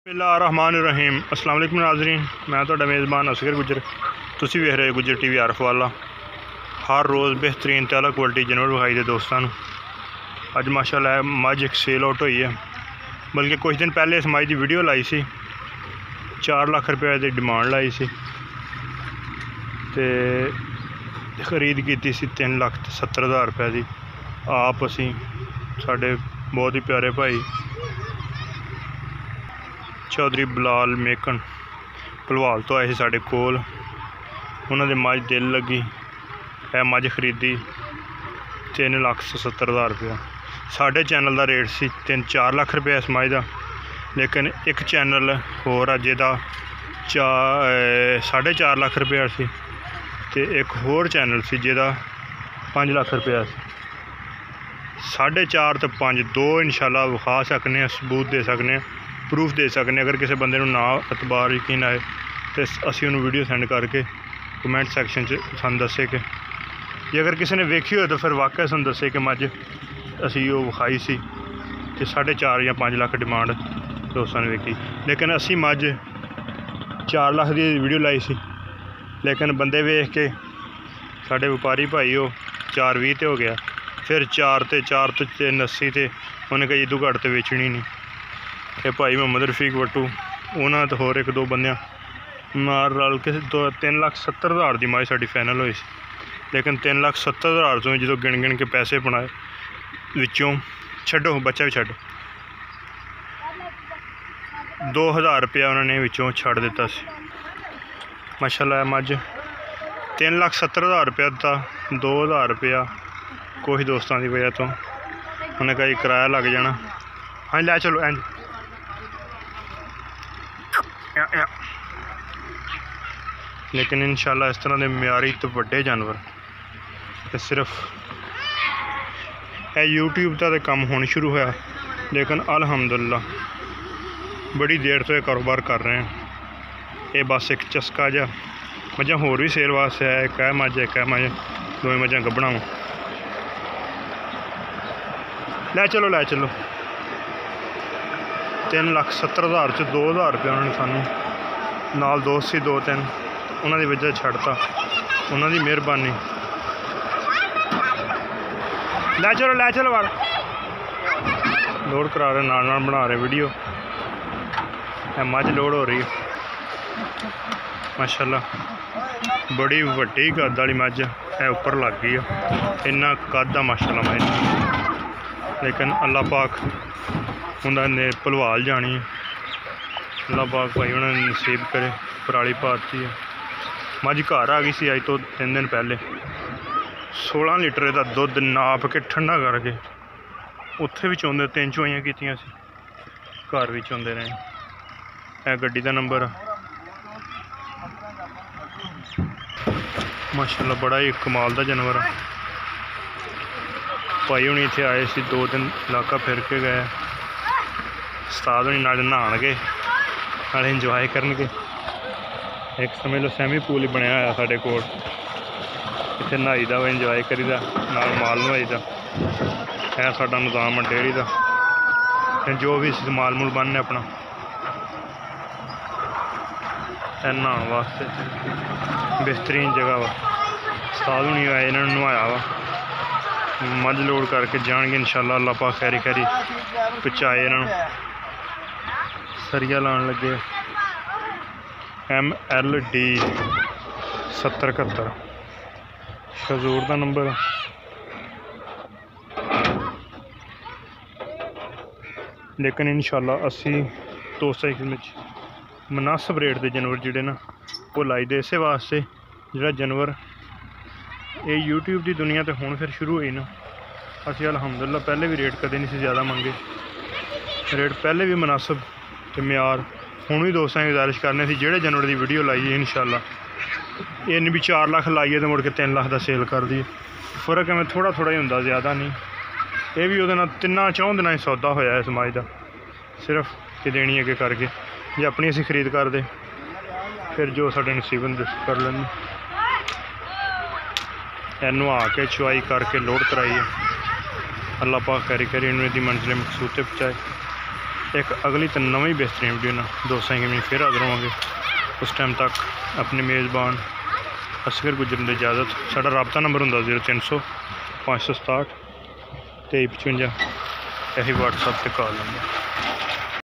बिस्मिल्लाहिर्रहमानिर्रहीम। अस्सलाम वालेकुम नाज़रीन, मैं तो मेज़बान असगर गुजर। तुसी वेख रहे गुजर टीवी आरफ वाला। हर रोज़ बेहतरीन ते अलग क्वालिटी जानवर विखाई दे दोस्तों। अज माशाल्लाह मझ एक सेल आउट हुई है, बल्कि कुछ दिन पहले इस मझ की वीडियो लाई सी। 4 लाख रुपये की डिमांड लाई सी ते खरीद की 3,70,000 रुपये की। आप असी साढ़े बहुत ही प्यारे भाई चौधरी बिलाल मेकन भलवाल तो आए थे साढ़े कोल। उन्होंने मझ दिल लगी, है मझ खरीदी 3,70,000 रुपया। साढ़े चैनल का रेट सी 3-4 लाख रुपया इस मझ का, लेकिन एक चैनल होर अजे का 4.5 लाख रुपया सी ते एक होर चैनल सी जिहदा 5 लाख रुपया सी। 4.5 तो 5 दो इंशाल्लाह विखा सकने, सबूत दे सकने, प्रूफ दे सकने। अगर किसी बंदे ना एतबार यकीन आए तो असी उन्होंने वीडियो सेंड करके कमेंट सैक्शन सन दसे कि जे अगर किसी ने वेखी हो तो फिर वाकई सन दसे कि मझ असी वो विखाई सी कि 4.5 या 5 लाख डिमांड दोस्तों ने वेखी। लेकिन असी मझ 4 लाख की वीडियो लाई सी, लेकिन बंदे वेख के साढ़े व्यापारी भाई वो 4.20 तो हो गया, फिर 4 तो 380 तो उन्हें कही इदू घट तो वेचनी नहीं। ये भाई मोहम्मद रफीक वट्टू उन्होंने तो होर एक दो बंद मार रल के 3,70,000 की मझ साड़ी फाइनल हुई सी। लेकिन 3,70,000 तो जो गिन गिन के पैसे बनाए विचों छड्डो बच्चा भी छड्ड 2,000 रुपया उन्होंने विचों छड़ दिता सी। माशाल्लाह मझ 3,70,000 रुपया दिता, 2,000 रुपया कुछ दोस्तों की वजह तो उन्हें कहीं किराया लग जाना। हाँ लै चलो इंज लेकिन इंशाल्लाह इस तरह के म्यारी तो वड्डे जानवर तो सिर्फ यूट्यूब का तो काम होना शुरू होया, लेकिन अल्हम्दुलिल्लाह बड़ी देर तो ये कारोबार कर रहे हैं। ये बस एक चस्का जा मझा होर भी सेल वास्ते है। एक है मझ, एक है मझ, दो मझा गब्बना वा। लै चलो 3,70,000 च 2,000 रुपया उन्होंने सानू नाल दोस्त सी 2-3 उन्होंने वजह छड़ता, उन्होंने मेहरबानी। लै चलो वाल लोड करा रहे, नाल बना रहे वीडियो। मझ लोड हो रही है माशाल्लाह, बड़ी वड्डी कद वाली मझ है, उपर लग गई है। इन्ना कद आ माशाल्लाह मझ, लेकिन अल्लाह पाक उन्होंने भलवाल जानी है। अल्लाह पाक भाई उन्होंने नसीब करे, पराली पाती है। मझ घर आ गई सी अज तो 3 दिन पहले। 16 लीटर का दुध नाप के ठंडा करके उत्थे भी चौंदे 3 चुआइयां कीतियां सी, घर भी चौंदे रहे। है गड्डी का नंबर माशाल्लाह, बड़ा ही कमाल का जानवर है। भाई हुणी इत्थे आए सी 2 दिन इलाका फिर के गए। उस्ताद हुणी नाल नहाणगे नाले इंजॉय करनगे। एक समझ लो सैमी पूल ही बनया होया साडे कोल, इत्थे नहाई दा इंजॉय करीदा, नाल माल नवाई दा। है साडा निज़ाम है डेयरी का, जो भी माल मूल बनने अपना नहाने वास्ते बेहतरीन जगह वा। उस्ताद हुणी आए, इन्होंने नहाया वा। मझ लोड करके जाएंगे इंशाल्लाह। अल्लाह पाक खैरी खैरी पहुँचाए इन्होंने। सरिया लाने लगे MLD 7071 खजूर का नंबर। लेकिन इंशाल्लाह असी दोस्तों की मुनासिब रेट के जानवर जोड़े ना वो लाई दे, इस वास्ते जोड़ा जानवर ये यूट्यूब की दुनिया तो हुण फिर शुरू हुई ना। असी अल्हम्दुलिल्लाह पहले भी रेट कदे नहीं ज़्यादा मंगे, रेट पहले भी मुनासिब तो म्यार। हुण भी दोस्तों की गुजारिश करने से जोड़े जानवर की वीडियो लाई है इंशाल्लाह ये नहीं भी 4 लाख लाइए तो मुड़ के 3 लाख का सेल कर दी। फर्क है थोड़ा थोड़ा ही होंदा, ज़्यादा नहीं। ये भी वो 3-4 दिन ही सौदा होया इस मझ का, सिर्फ कि देनी अगे करके जे अपनी असी खरीद कर दे फिर जो साढ़े नसीब होंदे कर लेंगे। नहा के चुआई करके लोड कराइए। अल्लाह पाक खैरी खैरी इन्होंने मंजिल मकसूद तक पहुँचाए। एक अगली तो नवी बेहतरीन वीडियो ना दोस्तों की फिर हाजिर होंगे। उस टाइम तक अपने मेज़बान असगर गुजरन की इजाज़त। साडा राबता नंबर होंदा 0300 567 2355, यही व्हाट्सएप से कॉल नंबर।